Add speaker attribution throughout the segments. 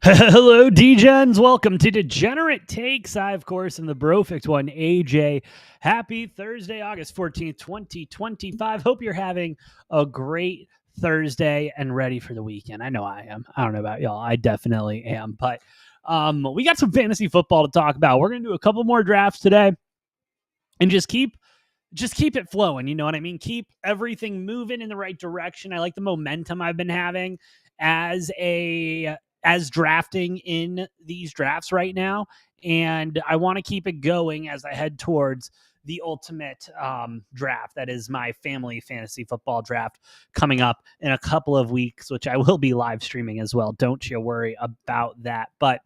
Speaker 1: Hello, D-Gens. Welcome to Degenerate Takes. I, of course, am the Brofix one, AJ. Happy Thursday, August 14th, 2025. Hope you're having a great Thursday and ready for the weekend. I know I am. I don't know about y'all. I definitely am. But we got some fantasy football to talk about. We're going to do a couple more drafts today and just keep it flowing. You know what I mean? Keep everything moving in the right direction. I like the momentum I've been having as drafting in these drafts right now, and I want to keep it going as I head towards the ultimate draft. That is my family fantasy football draft coming up in a couple of weeks, which I will be live streaming as well. Don't you worry about that. But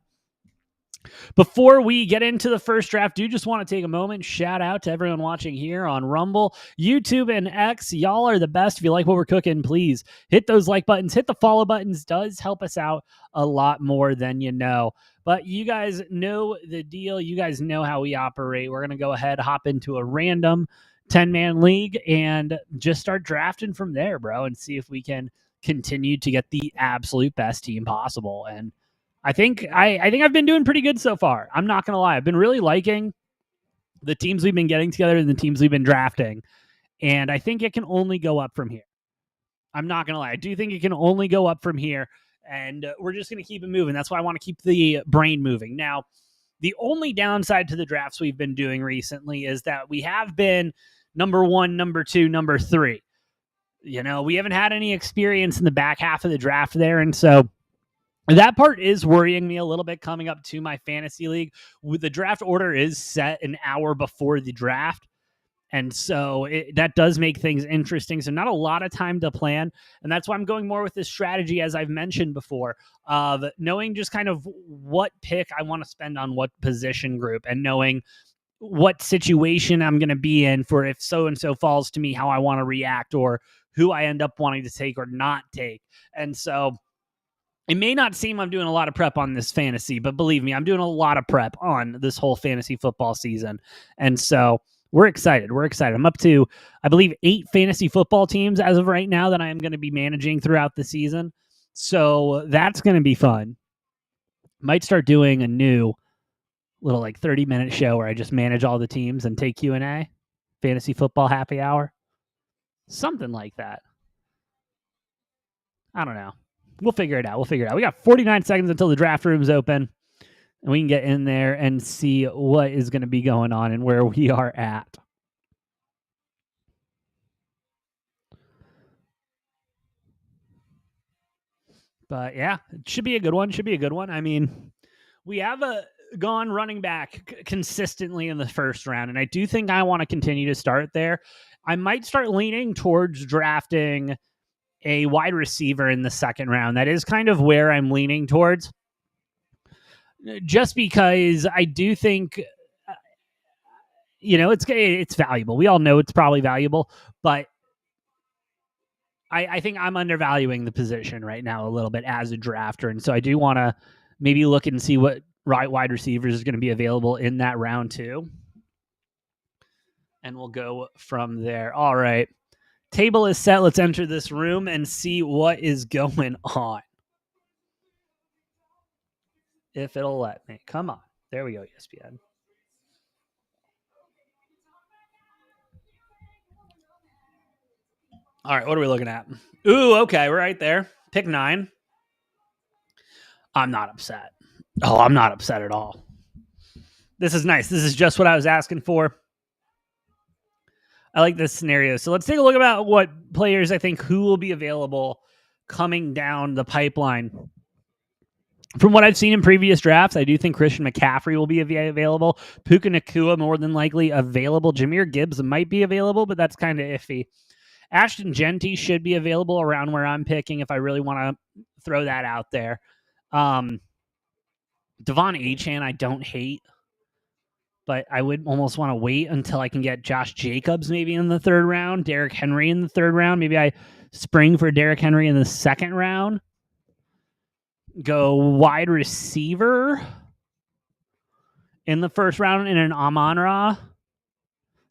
Speaker 1: before we get into the first draft, do just want to take a moment, shout out to everyone watching here on Rumble, YouTube, and X. Y'all are the best. If you like what we're cooking, please hit those like buttons, hit the follow buttons. Does help us out a lot more than you know. But you guys know the deal. You guys know how we operate. We're going to go ahead, hop into a random 10-man league and just start drafting from there, bro, and see if we can continue to get the absolute best team possible. And I think I've been doing pretty good so far. I'm not going to lie. I've been really liking the teams we've been getting together and the teams we've been drafting. And I think it can only go up from here. I'm not going to lie. I do think it can only go up from here. And we're just going to keep it moving. That's why I want to keep the brain moving. Now, the only downside to the drafts we've been doing recently is that we have been number 1, number 2, number 3. You know, we haven't had any experience in the back half of the draft there. And so that part is worrying me a little bit coming up to my fantasy league. The draft order is set an hour before the draft. And so that does make things interesting. So not a lot of time to plan. And that's why I'm going more with this strategy, as I've mentioned before, of knowing just kind of what pick I want to spend on what position group and knowing what situation I'm going to be in for if so-and-so falls to me, how I want to react or who I end up wanting to take or not take. And so it may not seem I'm doing a lot of prep on this fantasy, but believe me, I'm doing a lot of prep on this whole fantasy football season. And so we're excited. I'm up to, I believe, 8 fantasy football teams as of right now that I am going to be managing throughout the season. So that's going to be fun. Might start doing a new little 30-minute show where I just manage all the teams and take Q&A, fantasy football happy hour, something like that. I don't know. We'll figure it out. We got 49 seconds until the draft room's open, and we can get in there and see what is going to be going on and where we are at. But yeah, it should be a good one. I mean, we have gone running back consistently in the first round, and I do think I want to continue to start there. I might start leaning towards drafting a wide receiver in the second round. That is kind of where I'm leaning towards, just because I do think, it's valuable. We all know it's probably valuable, but I think I'm undervaluing the position right now a little bit as a drafter. And so I do want to maybe look and see what wide receivers is going to be available in that round too. And we'll go from there. All right. Table is set. Let's enter this room and see what is going on. If it'll let me. Come on. There we go, ESPN. All right, what are we looking at? Ooh, okay, we're right there. Pick 9. I'm not upset. Oh, I'm not upset at all. This is nice. This is just what I was asking for. I like this scenario. So let's take a look about what players I think who will be available coming down the pipeline. From what I've seen in previous drafts, I do think Christian McCaffrey will be available. Puka Nacua more than likely available. Jahmyr Gibbs might be available, but that's kind of iffy. Ashton Genty should be available around where I'm picking if I really want to throw that out there. Devon Achane, I don't hate, but I would almost want to wait until I can get Josh Jacobs maybe in the third round, Derrick Henry in the third round. Maybe I spring for Derrick Henry in the second round. Go wide receiver in the first round in an Amon-Ra.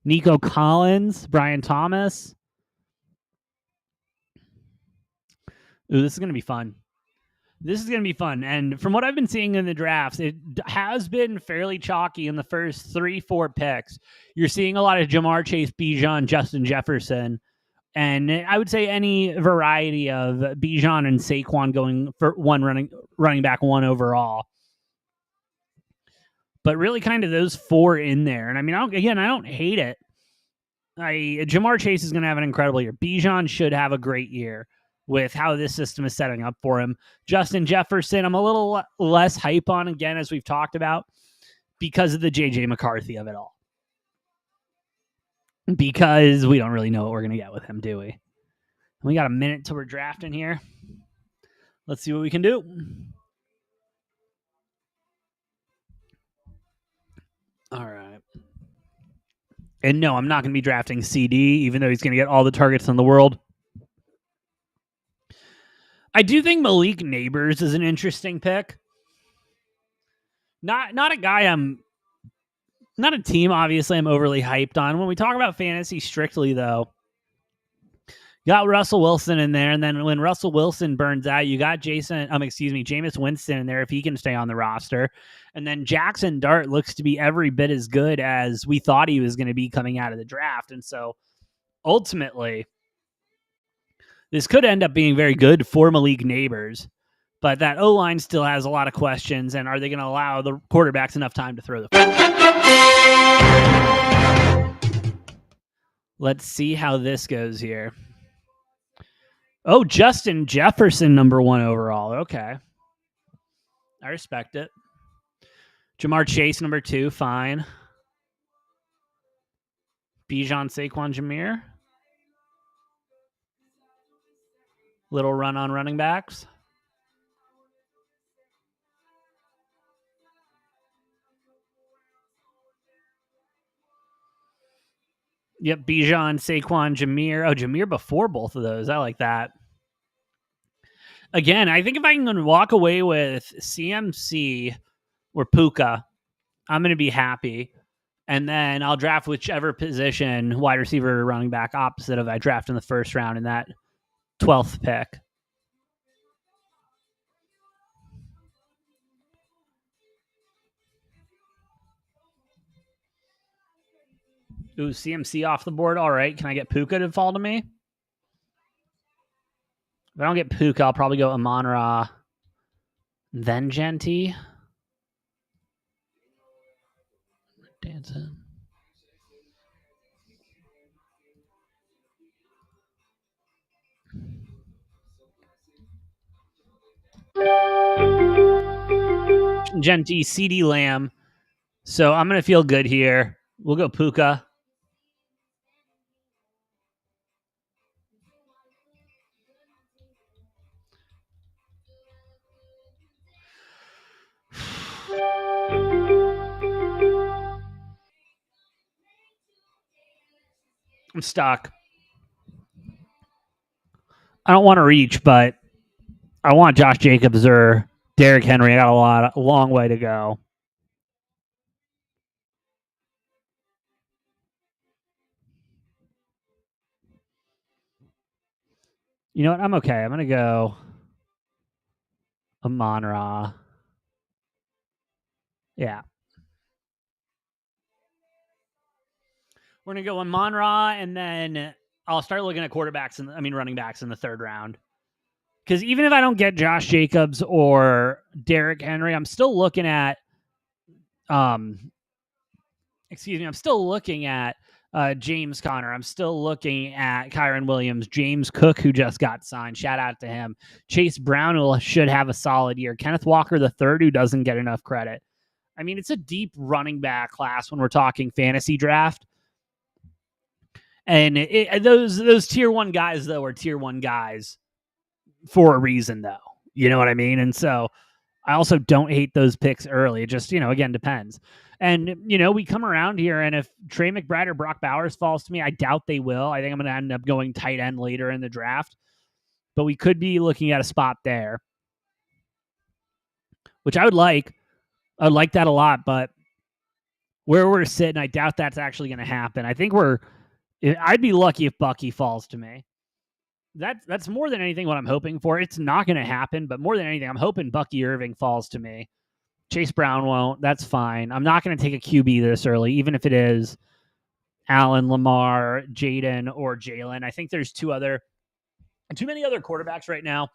Speaker 1: Nico Collins, Brian Thomas. Ooh, this is going to be fun. This is going to be fun. And from what I've been seeing in the drafts, it has been fairly chalky in the first 3-4 picks. You're seeing a lot of Jamar Chase, Bijan, Justin Jefferson, and I would say any variety of Bijan and Saquon going for one running back one overall. But really kind of those four in there. And I mean, I don't hate it. Jamar Chase is going to have an incredible year. Bijan should have a great year with how this system is setting up for him. Justin Jefferson, I'm a little less hype on, again, as we've talked about, because of the J.J. McCarthy of it all. Because we don't really know what we're going to get with him, do we? We got a minute till we're drafting here. Let's see what we can do. All right. And no, I'm not going to be drafting CD, even though he's going to get all the targets in the world. I do think Malik Neighbors is an interesting pick. Not a guy not a team, obviously, I'm overly hyped on. When we talk about fantasy strictly, though, got Russell Wilson in there, and then when Russell Wilson burns out, you got Jameis Winston in there if he can stay on the roster. And then Jackson Dart looks to be every bit as good as we thought he was going to be coming out of the draft. And so ultimately, this could end up being very good for Malik Neighbors. But that O-line still has a lot of questions, and are they going to allow the quarterbacks enough time to throw the football? Let's see how this goes here. Oh, Justin Jefferson, number 1 overall. Okay. I respect it. Jamar Chase, number 2. Fine. Bijan, Saquon, Jameer. Little run on running backs. Yep, Bijan, Saquon, Jameer. Oh, Jameer before both of those. I like that. Again, I think if I can walk away with CMC or Puka, I'm going to be happy. And then I'll draft whichever position, wide receiver or running back, opposite of I draft in the first round in that 12th pick. Ooh, CMC off the board. All right. Can I get Puka to fall to me? If I don't get Puka, I'll probably go Amon-Ra, then Genty. Dancing. Genty, CD Lamb. So I'm going to feel good here. We'll go Puka. I'm stuck. I don't want to reach, but I want Josh Jacobs or Derrick Henry. I got a long way to go. You know what? I'm okay. I'm going to go Amon-Ra. Yeah. We're going to go Amon-Ra, and then I'll start looking at running backs in the third round. Because even if I don't get Josh Jacobs or Derrick Henry, I'm still looking at I'm still looking at James Conner. I'm still looking at Kyron Williams, James Cook, who just got signed. Shout out to him. Chase Brown should have a solid year. Kenneth Walker III, who doesn't get enough credit. I mean, it's a deep running back class when we're talking fantasy draft. And those tier 1 guys, though, are tier 1 guys for a reason, though. You know what I mean? And so I also don't hate those picks early. It just, again, depends. And, we come around here, and if Trey McBride or Brock Bowers falls to me, I doubt they will. I think I'm going to end up going tight end later in the draft. But we could be looking at a spot there, which I would like. I would like that a lot, but where we're sitting, I doubt that's actually going to happen. I think I'd be lucky if Bucky falls to me. That's more than anything what I'm hoping for. It's not going to happen, but more than anything, I'm hoping Bucky Irving falls to me. Chase Brown won't. That's fine. I'm not going to take a QB this early, even if it is Allen, Lamar, Jaden, or Jalen. I think there's too many other quarterbacks right now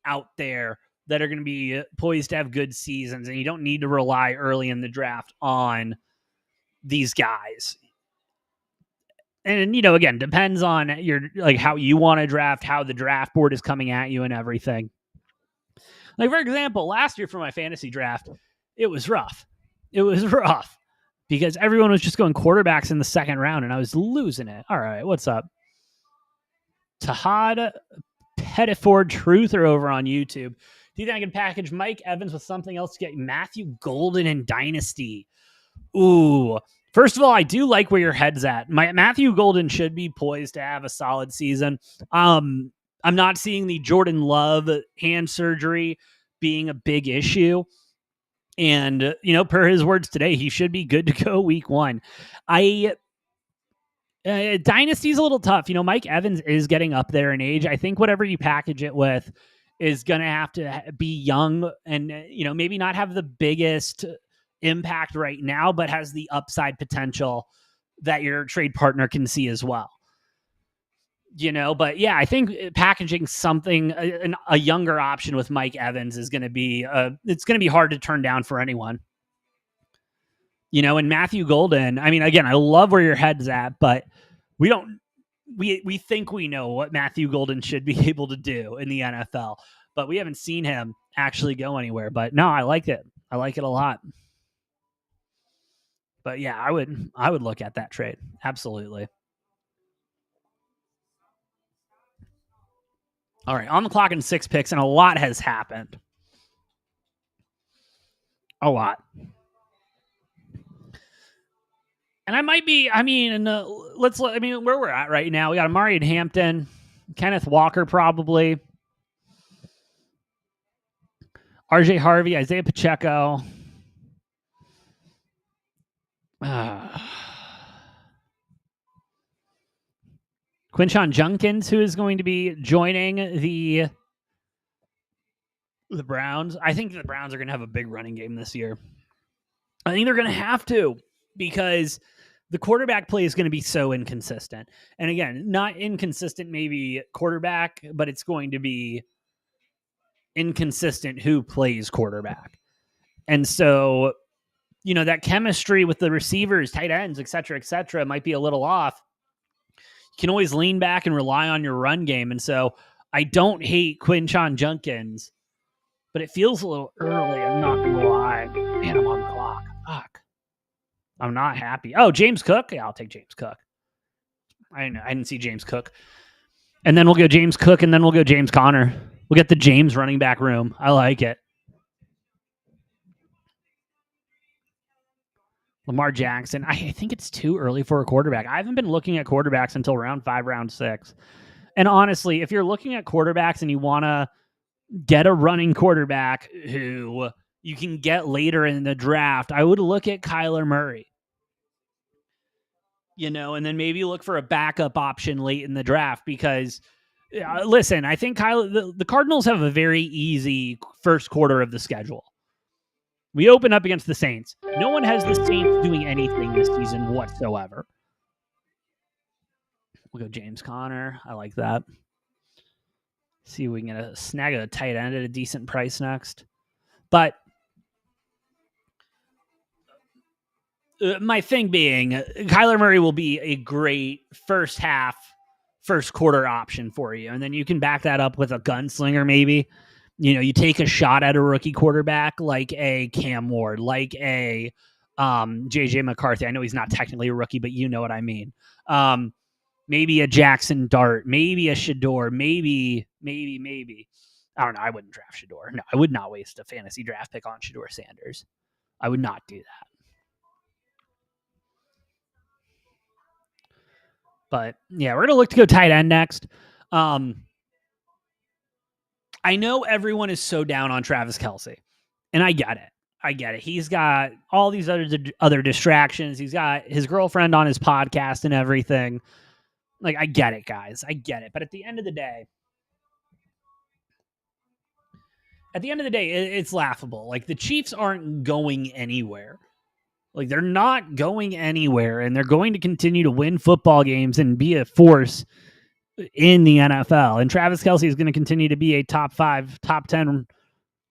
Speaker 1: out there that are going to be poised to have good seasons, and you don't need to rely early in the draft on these guys. And again, depends on your how you want to draft, how the draft board is coming at you, and everything. Like, for example, last year for my fantasy draft, it was rough. It was rough because everyone was just going quarterbacks in the second round, and I was losing it. All right, what's up? Tahad Pettiford Truther over on YouTube. Do you think I can package Mike Evans with something else to get Matthew Golden in Dynasty? Ooh. First of all, I do like where your head's at. Matthew Golden should be poised to have a solid season. I'm not seeing the Jordan Love hand surgery being a big issue. And, per his words today, he should be good to go week 1. Dynasty's a little tough. Mike Evans is getting up there in age. I think whatever you package it with is going to have to be young and, maybe not have the biggest impact right now, but has the upside potential that your trade partner can see as well. But yeah, I think packaging something, a younger option with Mike Evans is going to be, it's going to be hard to turn down for anyone. And Matthew Golden, I mean, again, I love where your head's at, but we think we know what Matthew Golden should be able to do in the NFL, but we haven't seen him actually go anywhere. But no, I like it. I like it a lot. But yeah, I would look at that trade. Absolutely. All right, on the clock in 6 picks, and a lot has happened. A lot. And where we're at right now, we got Amari and Hampton, Kenneth Walker probably, RJ Harvey, Isaiah Pacheco. Quinshon Judkins, who is going to be joining the Browns. I think the Browns are going to have a big running game this year. I think they're going to have to, because the quarterback play is going to be so inconsistent. And again, not inconsistent maybe quarterback, but it's going to be inconsistent who plays quarterback. And so, that chemistry with the receivers, tight ends, et cetera, might be a little off. You can always lean back and rely on your run game. And so I don't hate Quinshon Judkins, but it feels a little early. I'm not going to lie. Man, I'm on the clock. Fuck. I'm not happy. Oh, James Cook? Yeah, I'll take James Cook. I didn't see James Cook. And then we'll go James Cook, and then we'll go James Conner. We'll get the James running back room. I like it. Lamar Jackson. I think it's too early for a quarterback. I haven't been looking at quarterbacks until round 5, round 6. And honestly, if you're looking at quarterbacks and you want to get a running quarterback who you can get later in the draft, I would look at Kyler Murray. And then maybe look for a backup option late in the draft because, listen, I think the Cardinals have a very easy first quarter of the schedule. We open up against the Saints. No one has the Saints doing anything this season whatsoever. We'll go James Conner. I like that. See if we can snag a tight end at a decent price next. But my thing being, Kyler Murray will be a great first quarter option for you. And then you can back that up with a gunslinger maybe. You take a shot at a rookie quarterback like a Cam Ward, like a JJ McCarthy. I know he's not technically a rookie, but you know what I mean. Maybe a Jackson Dart, maybe a Shador, maybe. I don't know. I wouldn't draft Shador. No, I would not waste a fantasy draft pick on Shador Sanders. I would not do that. But yeah, we're going to look to go tight end next. I know everyone is so down on Travis Kelce, and I get it. I get it. He's got all these other distractions. He's got his girlfriend on his podcast and everything. Like, I get it, guys. I get it. But at the end of the day, it's laughable. Like, the Chiefs aren't going anywhere. Like, they're not going anywhere, and they're going to continue to win football games and be a force in the NFL. And Travis Kelce is going to continue to be a top 5, top 10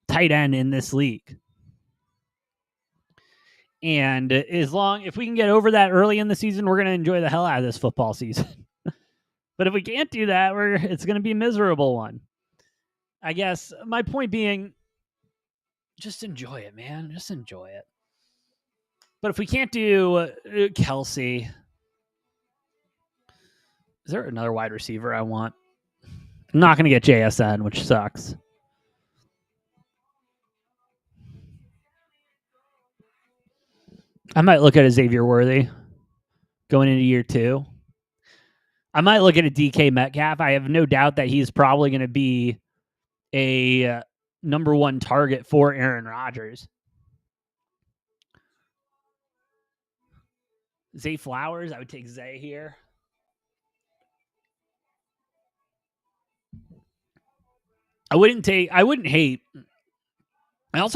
Speaker 1: tight end in this league. And if we can get over that early in the season, we're going to enjoy the hell out of this football season. But if we can't do that, it's going to be a miserable one. I guess my point being, just enjoy it, man. Just enjoy it. But if we can't do Kelce, is there another wide receiver I want? I'm not going to get JSN, which sucks. I might look at a Xavier Worthy going into year 2. I might look at a DK Metcalf. I have no doubt that he's probably going to be a number 1 target for Aaron Rodgers. Zay Flowers, I would take Zay here. I also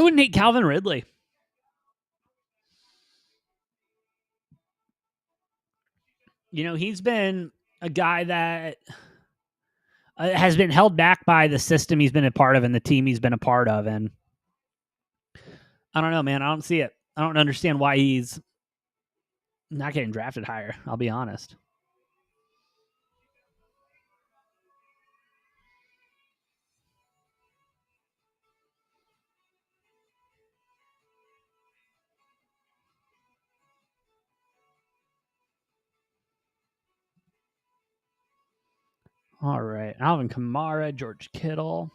Speaker 1: wouldn't hate Calvin Ridley. You know, he's been a guy that has been held back by the system he's been a part of and the team he's been a part of. And I don't know, man. I don't see it. I don't understand why he's not getting drafted higher. I'll be honest. All right. Alvin Kamara, George Kittle.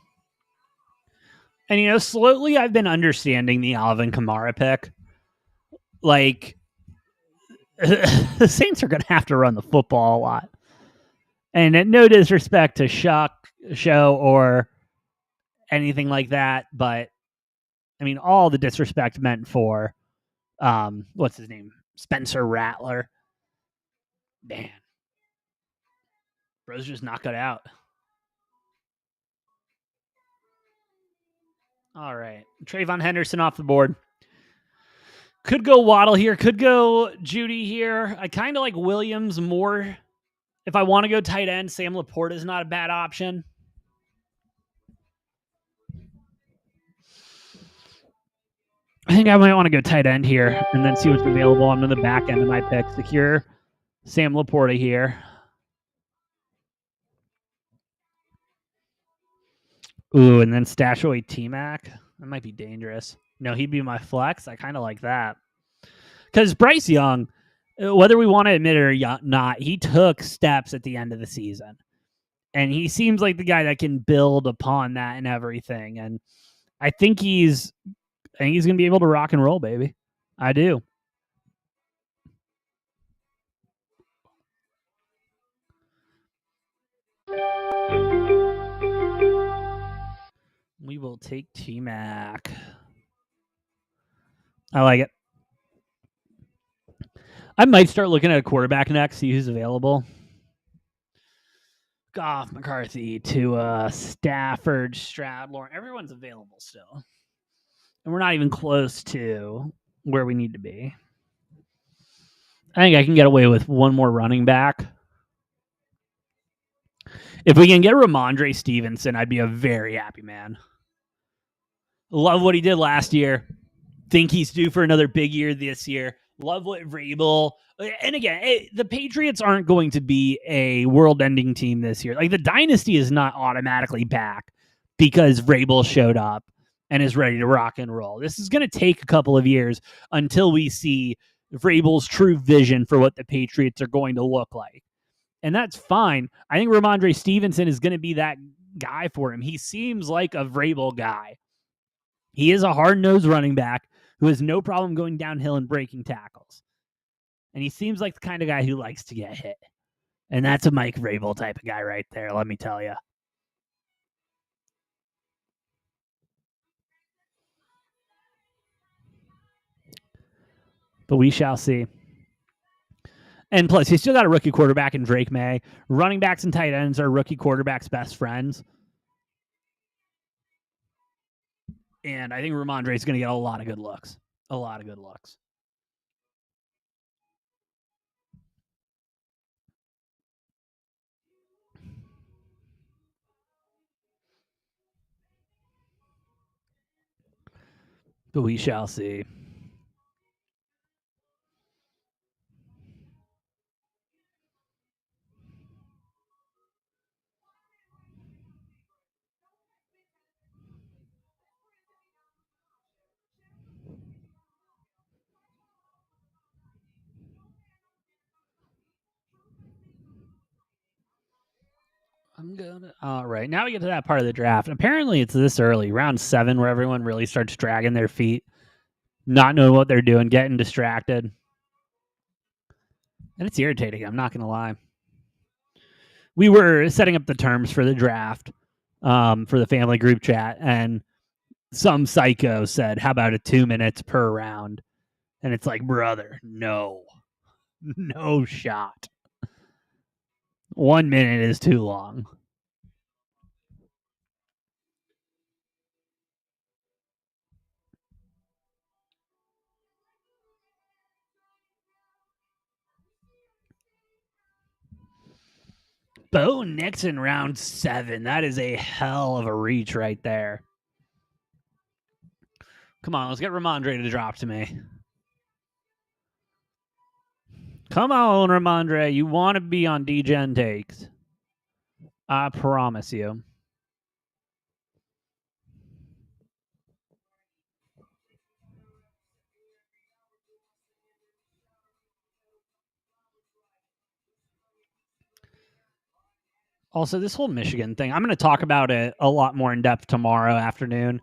Speaker 1: And, you know, slowly I've been understanding the Alvin Kamara pick. Like, the Saints are going to have to run the football a lot. And no disrespect to Show or anything like that, but I mean, all the disrespect meant for, what's his name? Spencer Rattler. Man. Bro's just knocked it out. All right. Trayvon Henderson off the board. Could go Waddle here. Could go Judy here. I kind of like Williams more. If I want to go tight end, Sam Laporta is not a bad option. I think I might want to go tight end here and then see what's available on the back end of my pick. Secure Sam Laporta here. Ooh, and then stash away T-Mac. That might be dangerous. No, he'd be my flex. I kind of like that. Because Bryce Young, whether we want to admit it or not, he took steps at the end of the season. And he seems like the guy that can build upon that and everything. And I think he's going to be able to rock and roll, baby. I do. We will take T-Mac. I like it. I might start looking at a quarterback next, see who's available. Goff, McCarthy, Tua, Stafford, Stroud, Lawrence. Everyone's available still. And we're not even close to where we need to be. I think I can get away with one more running back. If we can get Ramondre Stevenson, I'd be a very happy man. Love what he did last year. Think he's due for another big year this year. Love what Vrabel. And again, the Patriots aren't going to be a world-ending team this year. Like, the dynasty is not automatically back because Vrabel showed up and is ready to rock and roll. This is going to take a couple of years until we see Vrabel's true vision for what the Patriots are going to look like. And that's fine. I think Ramondre Stevenson is going to be that guy for him. He seems like a Vrabel guy. He is a hard-nosed running back who has no problem going downhill and breaking tackles. And he seems like the kind of guy who likes to get hit. And that's a Mike Vrabel type of guy right there, let me tell you. but we shall see. And plus, he's still got a rookie quarterback in Drake May. Running backs and tight ends are rookie quarterbacks' best friends. And I think Ramondre is going to get a lot of good looks. A lot of good looks. But we shall see. All right, now we get to that part of the draft. Apparently, it's this early, round 7, where everyone really starts dragging their feet, not knowing what they're doing, getting distracted. And it's irritating, I'm not going to lie. We were setting up the terms for the draft for the family group chat, and some psycho said, how about a 2 minutes per round? And it's like, brother, no. No shot. 1 minute is too long. Bo Nixon, round 7. That is a hell of a reach right there. Come on, let's get Ramondre to drop to me. Come on, Ramondre. You want to be on DGen Takes. I promise you. Also, this whole Michigan thing, I'm going to talk about it a lot more in depth tomorrow afternoon.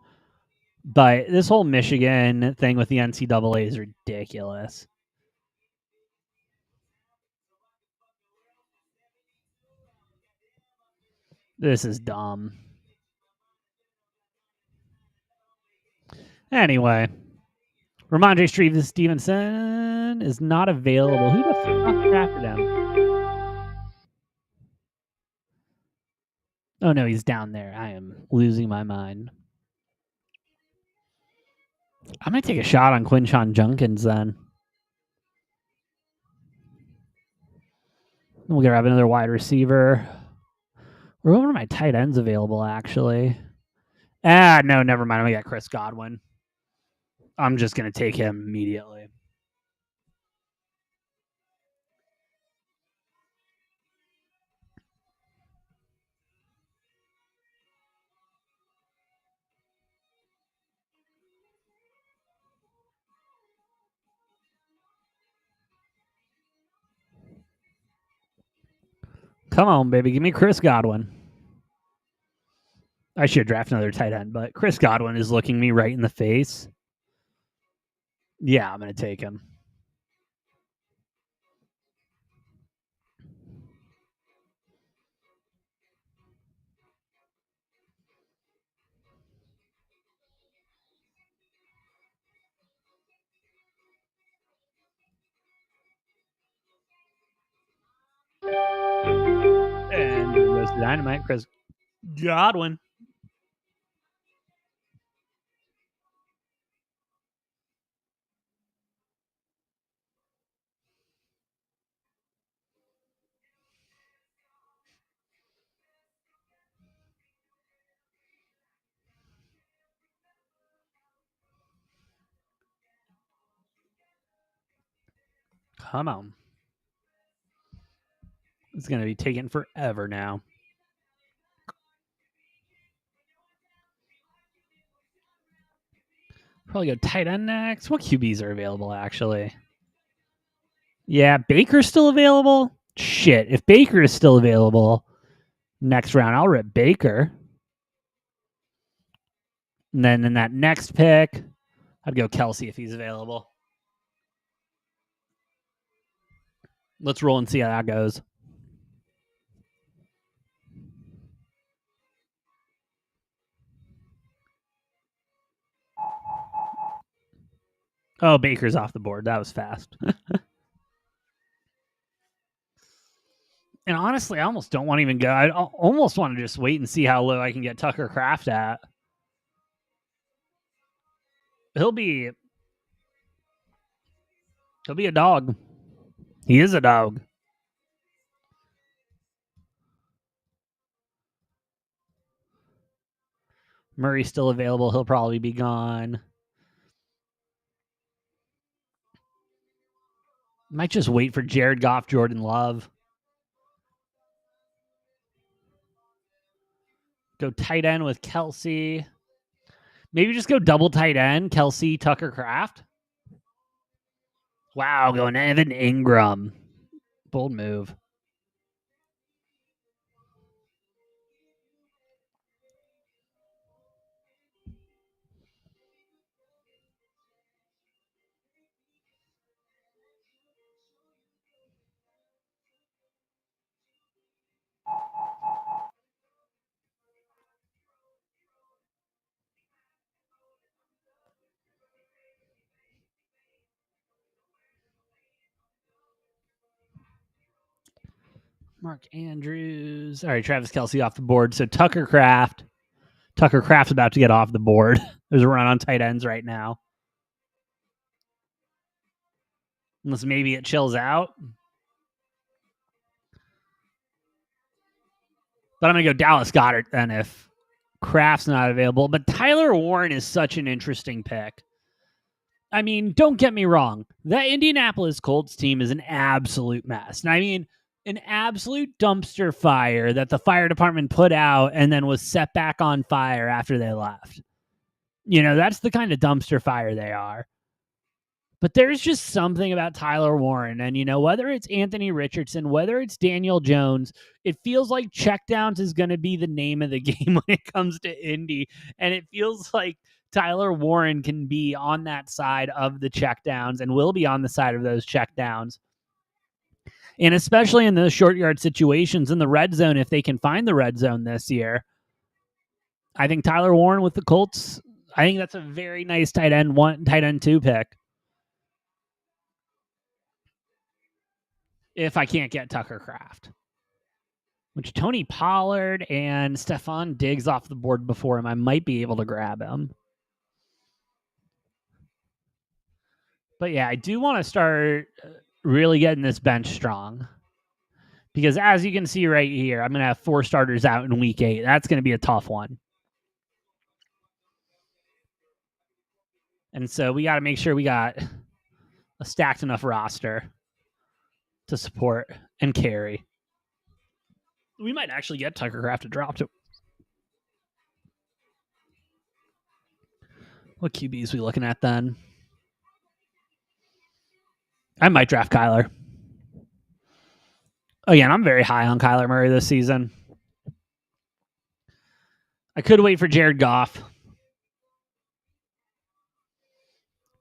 Speaker 1: But this whole Michigan thing with the NCAA is ridiculous. This is dumb. Anyway, Ramondre Stevenson is not available. Who the fuck drafted him? Oh, no, he's down there. I am losing my mind. I'm going to take a shot on Quinshon Junkins then. We'll grab another wide receiver. Where are my tight ends available, actually? No, never mind. We got Chris Godwin. I'm just going to take him immediately. Come on, baby. Give me Chris Godwin. I should draft another tight end, but Chris Godwin is looking me right in the face. Yeah, I'm going to take him. And there goes the dynamite, Chris Godwin. Come on. It's going to be taking forever now. Probably go tight end next. What QBs are available, actually? Yeah, Baker's still available? Shit, if Baker is still available next round, I'll rip Baker. And then in that next pick, I'd go Kelsey if he's available. Let's roll and see how that goes. Oh, Baker's off the board. That was fast. And honestly, I almost don't want to even go. I almost want to just wait and see how low I can get Tucker Kraft at. He'll be a dog. He is a dog. Murray's still available. He'll probably be gone. Might just wait for Jared Goff, Jordan Love. Go tight end with Kelsey. Maybe just go double tight end, Kelsey, Tucker Kraft. Wow, going Evan Ingram. Bold move. Mark Andrews. All right, Travis Kelsey off the board. So Tucker Kraft's about to get off the board. There's a run on tight ends right now. Unless maybe it chills out. But I'm going to go Dallas Goedert then if Kraft's not available. But Tyler Warren is such an interesting pick. I mean, don't get me wrong. That Indianapolis Colts team is an absolute mess. And I mean, an absolute dumpster fire that the fire department put out and then was set back on fire after they left. You know, that's the kind of dumpster fire they are. But there's just something about Tyler Warren. And, you know, whether it's Anthony Richardson, whether it's Daniel Jones, it feels like checkdowns is going to be the name of the game when it comes to Indy. And it feels like Tyler Warren can be on that side of the checkdowns and will be on the side of those checkdowns. And especially in those short yard situations in the red zone, if they can find the red zone this year, I think Tyler Warren with the Colts, I think that's a very nice tight end 2 pick. If I can't get Tucker Kraft. Which Tony Pollard and Stephon Diggs off the board before him, I might be able to grab him. But yeah, I do want to start really getting this bench strong. Because as you can see right here, I'm going to have 4 starters out in week 8. That's going to be a tough one. And so we got to make sure we got a stacked enough roster to support and carry. We might actually get Tucker Kraft to drop to. What QBs we looking at then? I might draft Kyler. Again, I'm very high on Kyler Murray this season. I could wait for Jared Goff.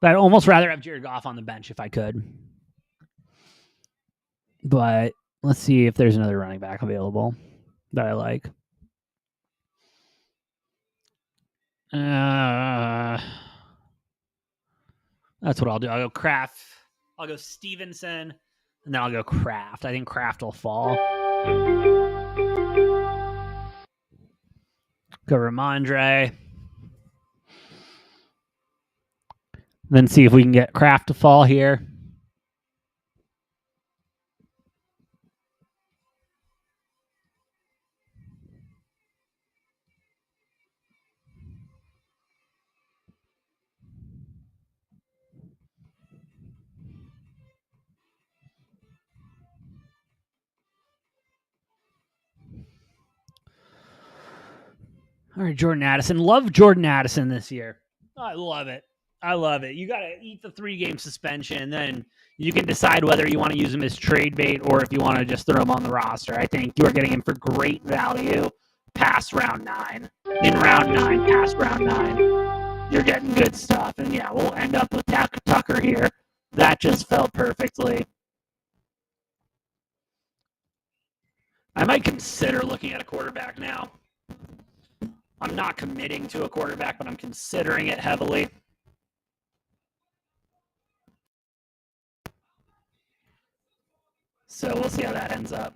Speaker 1: But I'd almost rather have Jared Goff on the bench if I could. But let's see if there's another running back available that I like. That's what I'll do. I'll go Kraft. I'll go Stevenson, and then I'll go Kraft. I think Kraft will fall. Go Ramondre. Then see if we can get Kraft to fall here. All right, Jordan Addison. Love Jordan Addison this year. I love it. I love it. You got to eat the 3-game suspension, then you can decide whether you want to use him as trade bait or if you want to just throw him on the roster. I think you are getting him for great value past round 9. In round 9, past round 9, you're getting good stuff. And yeah, we'll end up with Tucker here. That just fell perfectly. I might consider looking at a quarterback now. I'm not committing to a quarterback, but I'm considering it heavily. So we'll see how that ends up.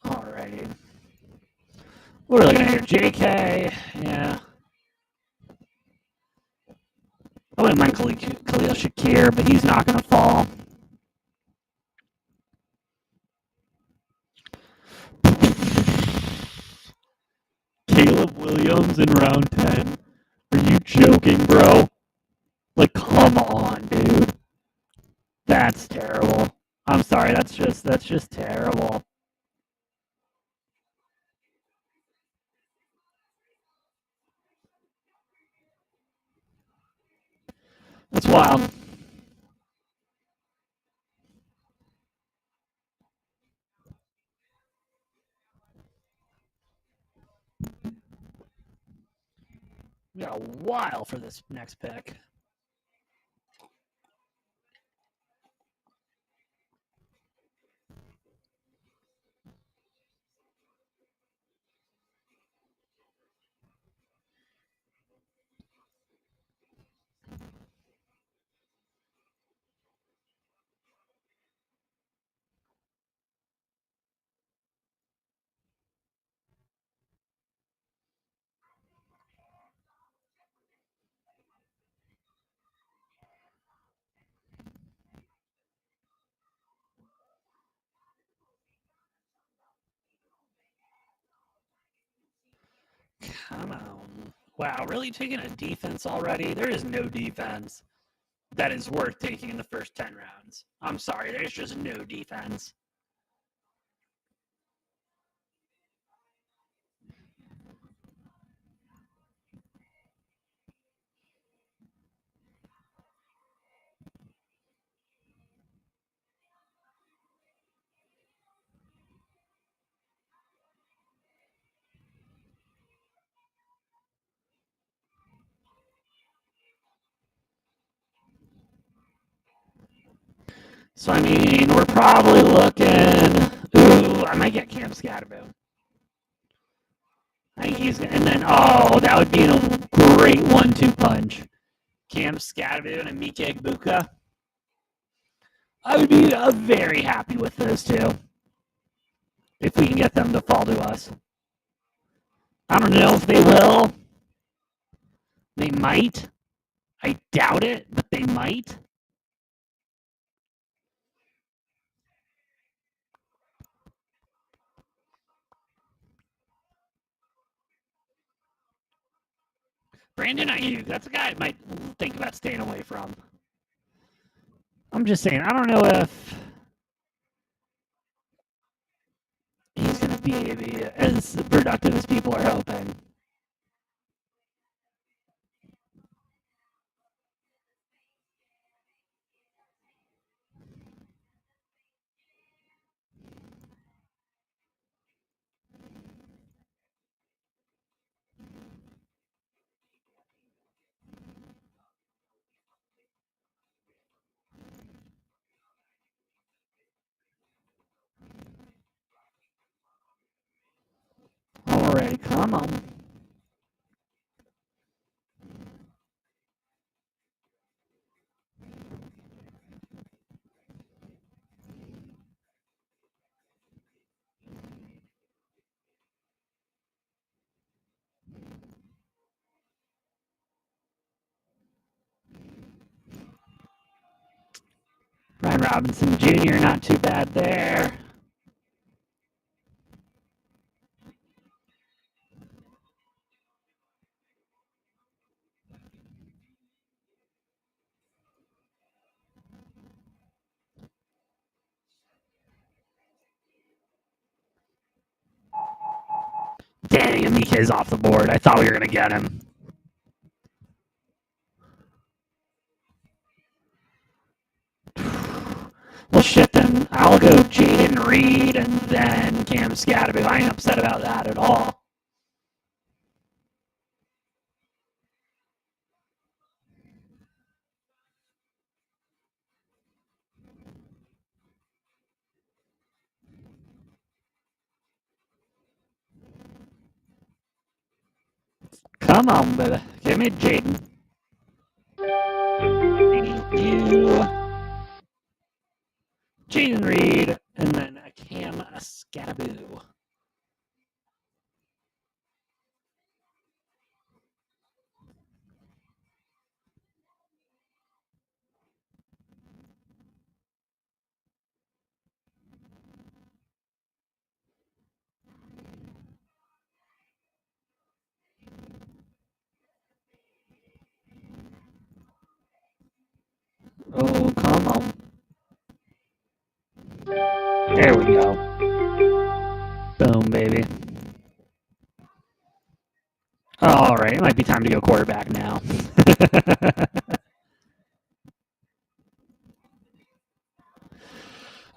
Speaker 1: Alrighty. What are we looking at here? JK. Yeah. I wouldn't mind Khalil Shakir, but he's not going to fall. Caleb Williams in round 10. Are you joking, bro? Like, come on, dude. That's terrible. I'm sorry, that's just terrible. That's wild. We got a while for this next pick. Come on. Wow, really taking a defense already? There is no defense that is worth taking in the first 10 rounds. I'm sorry, there's just no defense. So, I mean, we're probably looking. Ooh, I might get Cam Scatterbo. I think he's. And then, oh, that would be a great 1-2 punch. Cam Scatterbo and Mike Egbuka. I would be very happy with those two. If we can get them to fall to us. I don't know if they will. They might. I doubt it, but they might. Brandon Ayuk, that's a guy I might think about staying away from. I'm just saying, I don't know if he's going to be as productive as people are hoping. Alright, come on. Ryan Robinson Jr., not too bad there. Mike's off the board. I thought we were going to get him. Well, shit, then I'll go Jaden Reed and then Cam Scatterby. I ain't upset about that at all. Come on, baby. Give me Jaden. Thank you. Jaden Reed and then Cam Scatterby. Oh, come on. There we go. Boom, baby. All right, it might be time to go quarterback now.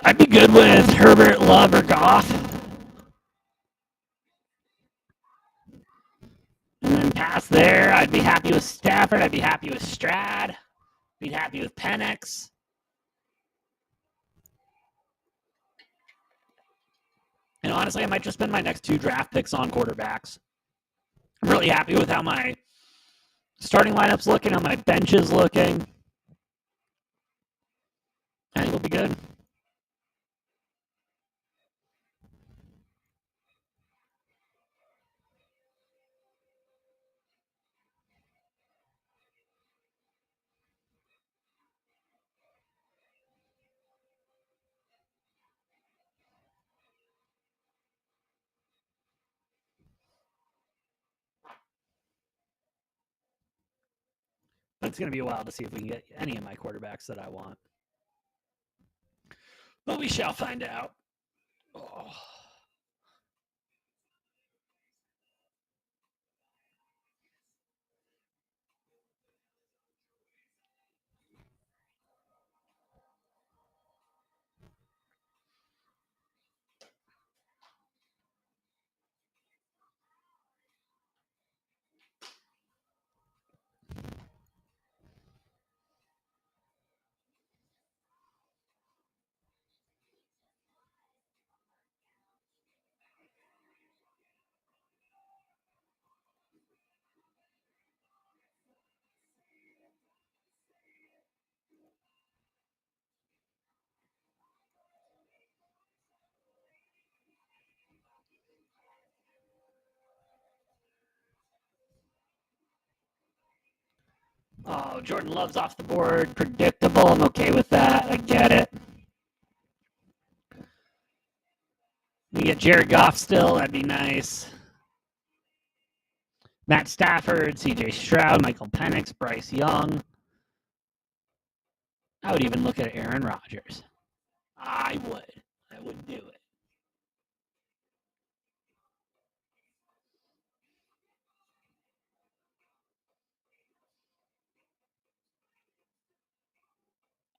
Speaker 1: I'd be good with Herbert, Love, or Goff. And then past there, I'd be happy with Stafford. I'd be happy with Stroud. Be happy with Penix. And honestly, I might just spend my next 2 draft picks on quarterbacks. I'm really happy with how my starting lineup's looking, how my bench is looking. I think it'll be good. It's going to be a while to see if we can get any of my quarterbacks that I want. But we shall find out. Oh. Oh, Jordan Love's off the board. Predictable. I'm okay with that. I get it. We get Jared Goff still. That'd be nice. Matt Stafford, C.J. Stroud, Michael Penix, Bryce Young. I would even look at Aaron Rodgers. I would. I would do it.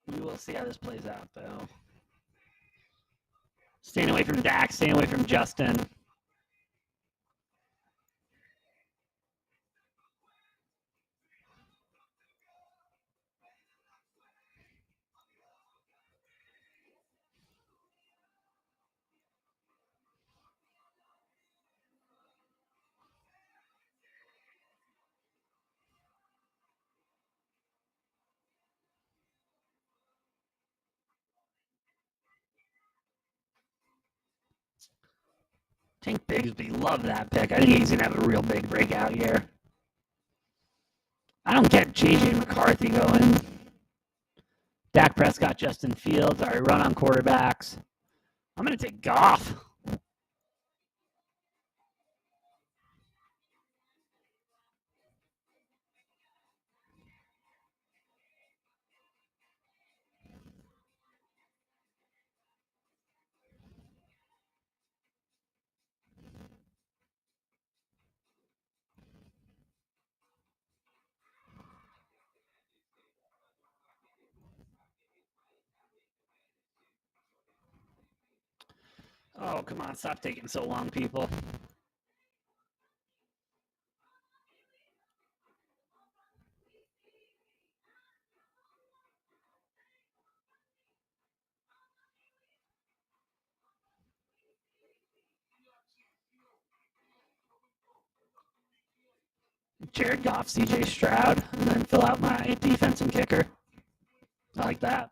Speaker 1: We will see how this plays out, though. Staying away from Dak, staying away from Justin. Tank Bigsby, love that pick. I think he's going to have a real big breakout year. I don't get J.J. McCarthy going. Dak Prescott, Justin Fields. All right, run on quarterbacks. I'm going to take Goff. Oh, come on, stop taking so long, people. Jared Goff, CJ Stroud, and then fill out my defense and kicker. I like that.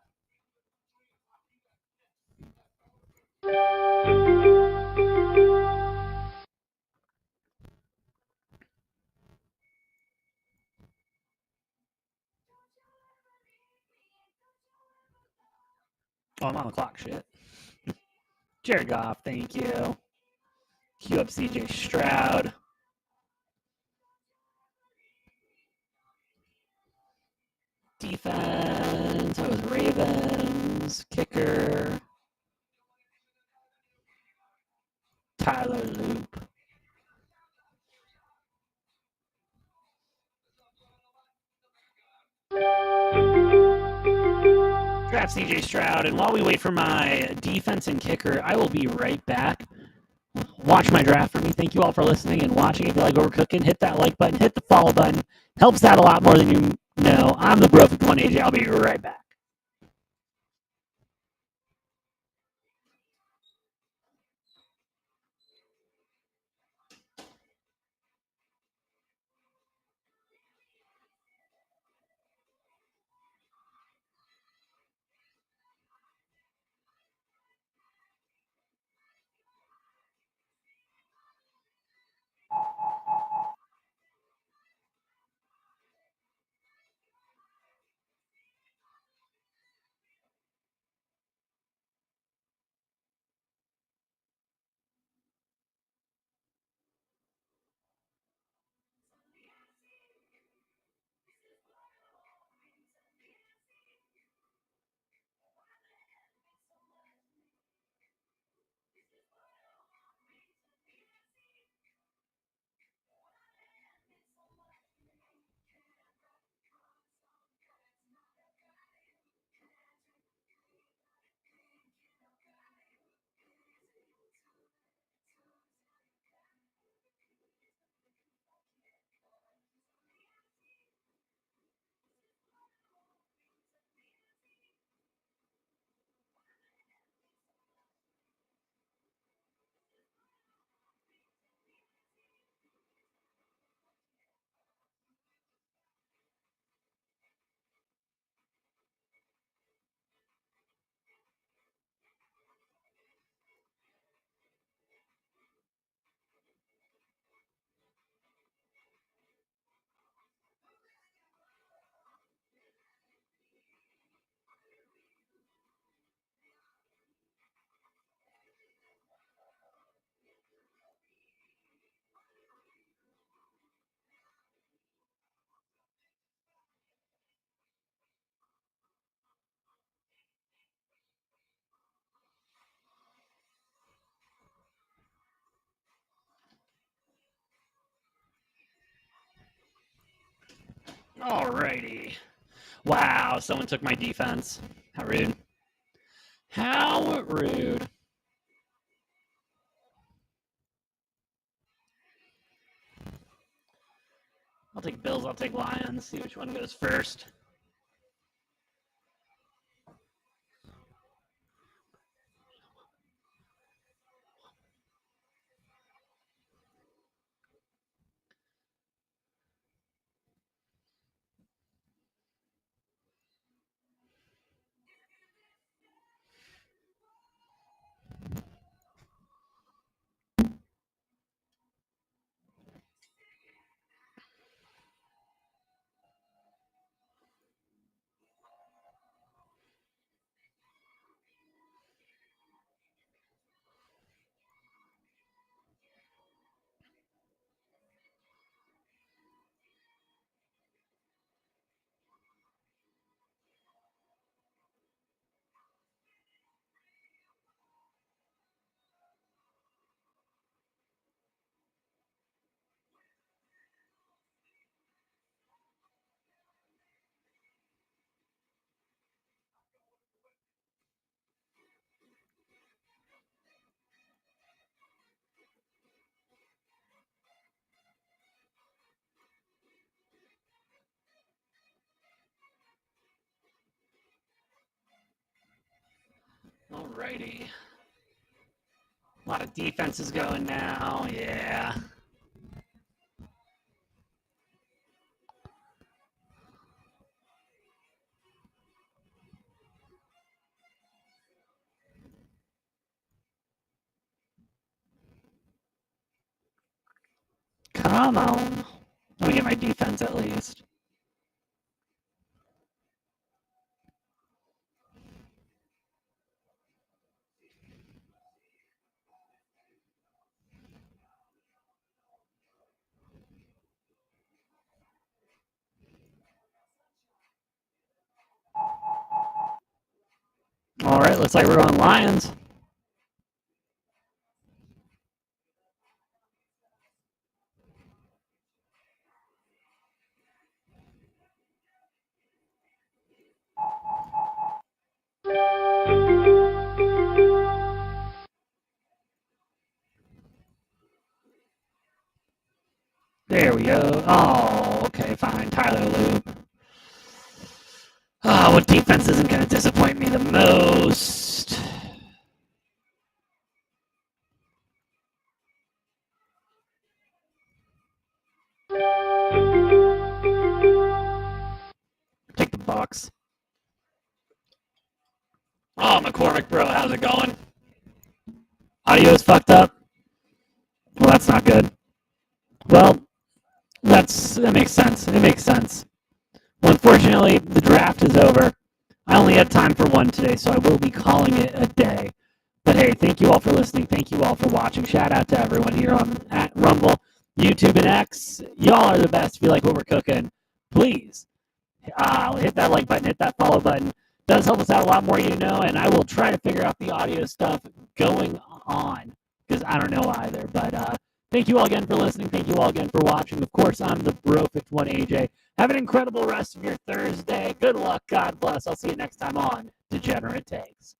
Speaker 1: Oh, I'm on the clock. Shit. Jared Goff, thank you. Cue up CJ Stroud. Defense. I was Ravens. Kicker. Tyler Loop. Draft CJ Stroud. And while we wait for my defense and kicker, I will be right back. Watch my draft for me. Thank you all for listening and watching. If you like what we're cooking, hit that like button, hit the follow button. Helps out a lot more than you know. I'm the Bro 51 AJ. I'll be right back. Alrighty. Wow, someone took my defense. How rude. How rude. I'll take Bills, I'll take Lions. See which one goes first. Alrighty. A lot of defenses going now. Yeah. Come on. Let me get my defense at least. All right, looks like we're going Lions. There we go. Oh, okay, fine. Tyler Loop. Oh, what defense isn't going to disappoint me the most? Take the Bucks. Oh, McCormick, bro, how's it going? Audio's fucked up. Well, that's not good. Well, that makes sense. It makes sense. Well, unfortunately, the draft is over. I only had time for one today, so I will be calling it a day. But hey, thank you all for listening. Thank you all for watching. Shout out to everyone here on at Rumble, YouTube, and X. Y'all are the best. If you like what we're cooking, please hit that like button, hit that follow button. It does help us out a lot more, and I will try to figure out the audio stuff going on because I don't know either. But thank you all again for listening. Thank you all again for watching. Of course, I'm the Bro51 AJ. Have an incredible rest of your Thursday. Good luck. God bless. I'll see you next time on Degenerate Takes.